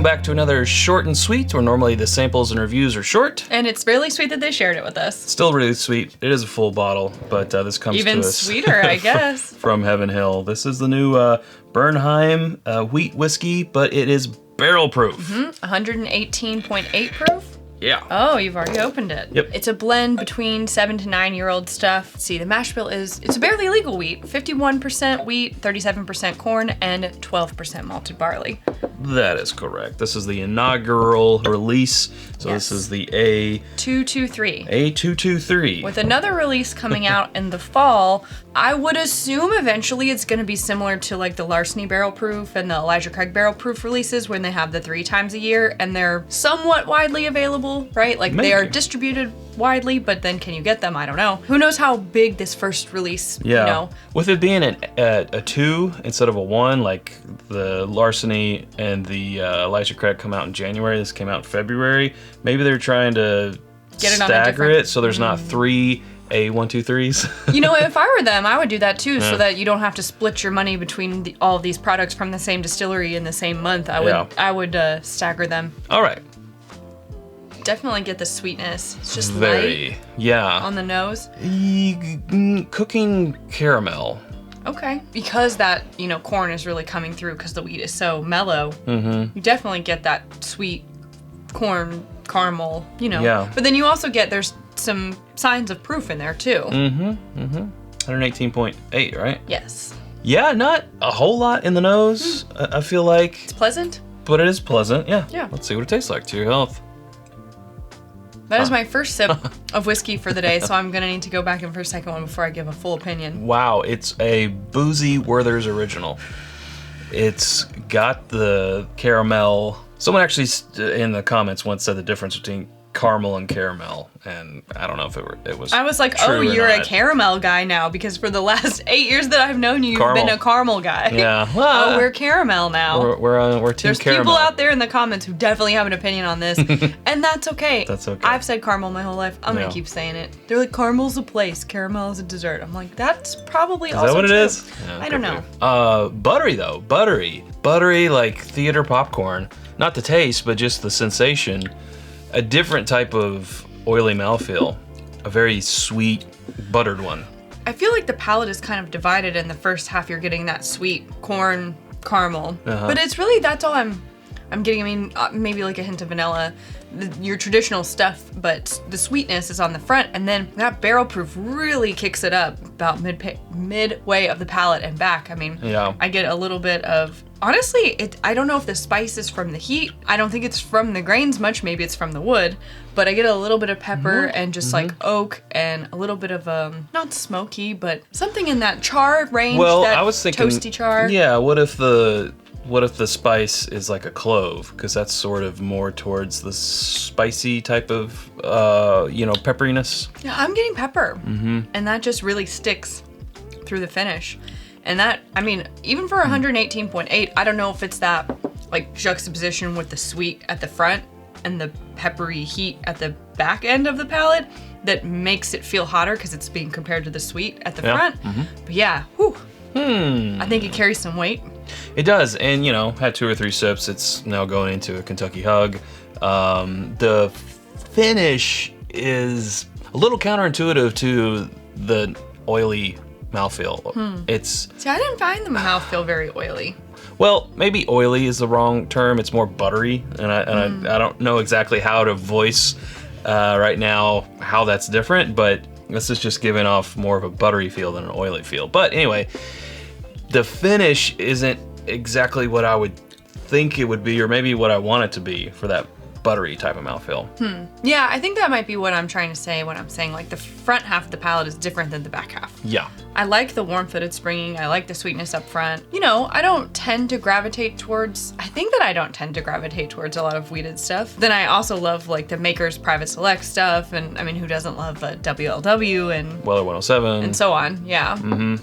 back to another short and sweet, where normally the samples and reviews are short. And it's really sweet that they shared it with us. Still really sweet. It is a full bottle, but this comes even to us sweeter, I guess. from Heaven Hill. This is the new Bernheim wheat whiskey, but it is barrel proof. 118.8 proof. Yeah. Oh, you've already opened it. Yep. It's a blend between 7 to 9 year old stuff. See, the mash bill it's a barely legal wheat. 51% wheat, 37% corn, and 12% malted barley. That is correct. This is the inaugural release. So Yes. This is the A223. A223. With another release coming out in the fall, I would assume eventually it's going to be similar to like the Larceny Barrel Proof and the Elijah Craig Barrel Proof releases when they have the 3 times a year and they're somewhat widely available, right? Like Maybe. they are distributed widely, but then can you get them? I don't know. Who knows how big this first release, Yeah. you know? With it being a 2 instead of a 1, like the Larceny and the Elijah Craig come out in January, this came out in February, maybe they're trying to Get it on a stagger different- it so there's not 3 A123s. You know, if I were them, I would do that too, so that you don't have to split your money between all of these products from the same distillery in the same month. I would stagger them. All right. Definitely get the sweetness. It's just Very. light Yeah. on the nose. Cooking caramel. Okay. Because that, you know, corn is really coming through because the wheat is so mellow. Mm-hmm. You definitely get that sweet corn caramel, you know. Yeah. But then you also get, there's some signs of proof in there too. 118.8, right? Yes. Yeah, not a whole lot in the nose, I feel like, It's pleasant. but it is pleasant. Yeah. Yeah. Let's see what it tastes like to your health. That is my first sip of whiskey for the day, so I'm gonna need to go back in for a second one before I give a full opinion. Wow, it's a boozy Werther's original. It's got the caramel. Someone actually in the comments once said the difference between caramel and caramel, and I don't know if it was. I was like, true oh, or you're a not. caramel guy now, because for the last 8 years that I've known you, you've Caramel. been a caramel guy. Yeah. Oh, we're caramel now. We're team There's caramel. people out there in the comments who definitely have an opinion on this, and that's okay. That's okay. I've said caramel my whole life. I'm Yeah. gonna keep saying it. They're like, caramel's a place, caramel is a dessert. I'm like, that's probably Is also that what true. it is? Yeah, I don't know. Buttery though, buttery like theater popcorn. Not the taste, but just the sensation. A different type of oily mouthfeel. A very sweet, buttered one. I feel like the palate is kind of divided. In the first half, you're getting that sweet corn caramel, but it's really, that's all I'm getting. I mean, maybe like a hint of vanilla, your traditional stuff, but the sweetness is on the front, and then that barrel proof really kicks it up about midway of the palate and back. I mean, Yeah. I get a little bit of, honestly, I don't know if the spice is from the heat. I don't think it's from the grains much. Maybe it's from the wood, but I get a little bit of pepper and just like oak and a little bit of not smoky, but something in that char range. Well, that I was thinking, toasty char. Yeah, what if the spice is like a clove? Because that's sort of more towards the spicy type of, pepperiness. Yeah, I'm getting pepper, and that just really sticks through the finish. And that, I mean, even for 118.8, I don't know if it's that like juxtaposition with the sweet at the front and the peppery heat at the back end of the palate that makes it feel hotter because it's being compared to the sweet at the front. But yeah, whew. I think it carries some weight. It does, and had 2 or 3 sips. It's now going into a Kentucky Hug. The finish is a little counterintuitive to the oily mouthfeel. It's See, I didn't find the mouthfeel very oily. well, maybe oily is the wrong term. It's more buttery, and I don't know exactly how to voice right now how that's different. But this is just giving off more of a buttery feel than an oily feel. But anyway, the finish isn't exactly what I would think it would be, or maybe what I want it to be for that buttery type of mouthfeel. Yeah, I think that might be what I'm trying to say when I'm saying like the front half of the palate is different than the back half. Yeah. I like the warmth that it's bringing. I like the sweetness up front. I don't tend to gravitate towards, I think that I don't tend to gravitate towards a lot of wheated stuff. Then I also love like the Maker's Private Select stuff. And I mean, who doesn't love WLW and Weller 107. and so on. Yeah.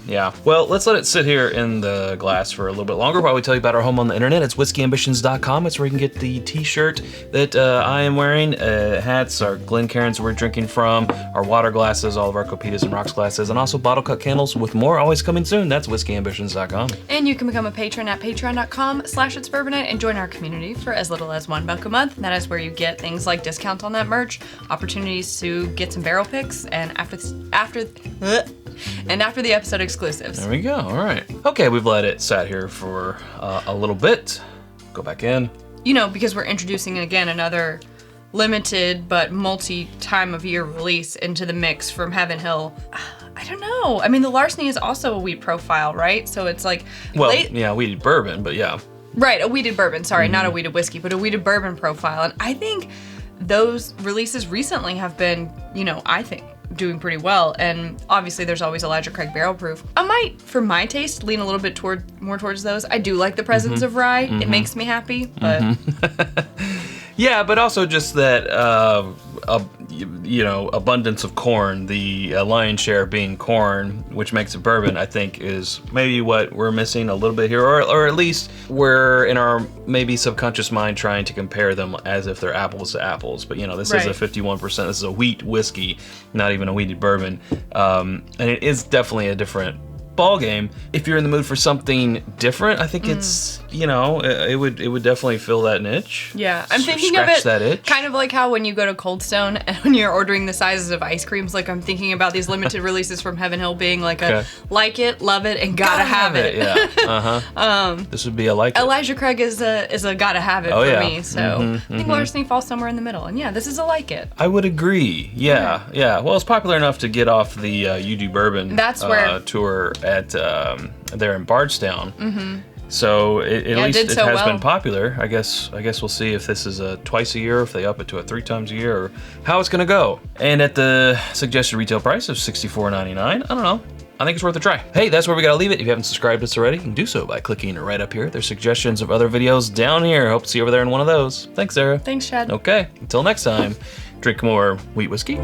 Yeah. Well, let's let it sit here in the glass for a little bit longer while we tell you about our home on the internet. It's whiskyambitions.com. It's where you can get the t-shirt that I am wearing, hats, our Glencairns we're drinking from, our water glass glasses, all of our Copitas and Rocks glasses, and also bottle cut candles with more always coming soon. That's whiskyambitions.com. And you can become a patron at patreon.com/itsbourbonnight and join our community for as little as $1 a month. And that is where you get things like discounts on that merch, opportunities to get some barrel picks, and after the episode exclusives. There we go. All right. Okay, we've let it sat here for a little bit. Go back in. You know, because we're introducing again another limited but multi-time of year release into the mix from Heaven Hill. I don't know. I mean, the Larceny is also a wheat profile, right? So it's like... Well, yeah, wheated bourbon, but yeah. Right, a wheated bourbon. Sorry, not a wheated whiskey, but a wheated bourbon profile. And I think those releases recently have been, you know, I think, doing pretty well. And obviously there's always Elijah Craig barrel proof. I might, for my taste, lean a little bit more towards those. I do like the presence of rye. It makes me happy, but... Yeah, but also just that, you know, abundance of corn, the lion's share being corn, which makes it bourbon, I think is maybe what we're missing a little bit here, or at least we're in our maybe subconscious mind trying to compare them as if they're apples to apples. But, you know, this is a 51%, this is a wheat whiskey, not even a wheated bourbon. And it is definitely a different ball game. If you're in the mood for something different, I think it's, you know, it would definitely fill that niche. Yeah, I'm thinking of it kind of like how when you go to Cold Stone and when you're ordering the sizes of ice creams, like I'm thinking about these limited releases from Heaven Hill being like a like it, love it, and gotta have it. Yeah. This would be a like it. Elijah Craig is a gotta have it for me. So I think Larceny falls somewhere in the middle. And yeah, this is a like it. I would agree. Yeah. Well, it's popular enough to get off the You Do Bourbon tour at there in Bardstown. So at least it has been popular. I guess we'll see if this is a twice a year, if they up it to a 3 times a year, or how it's gonna go. And at the suggested retail price of $64.99, I don't know. I think it's worth a try. Hey, that's where we gotta leave it. If you haven't subscribed to us already, you can do so by clicking right up here. There's suggestions of other videos down here. Hope to see you over there in one of those. Thanks, Sarah. Thanks, Chad. Okay, until next time, drink more wheat whiskey.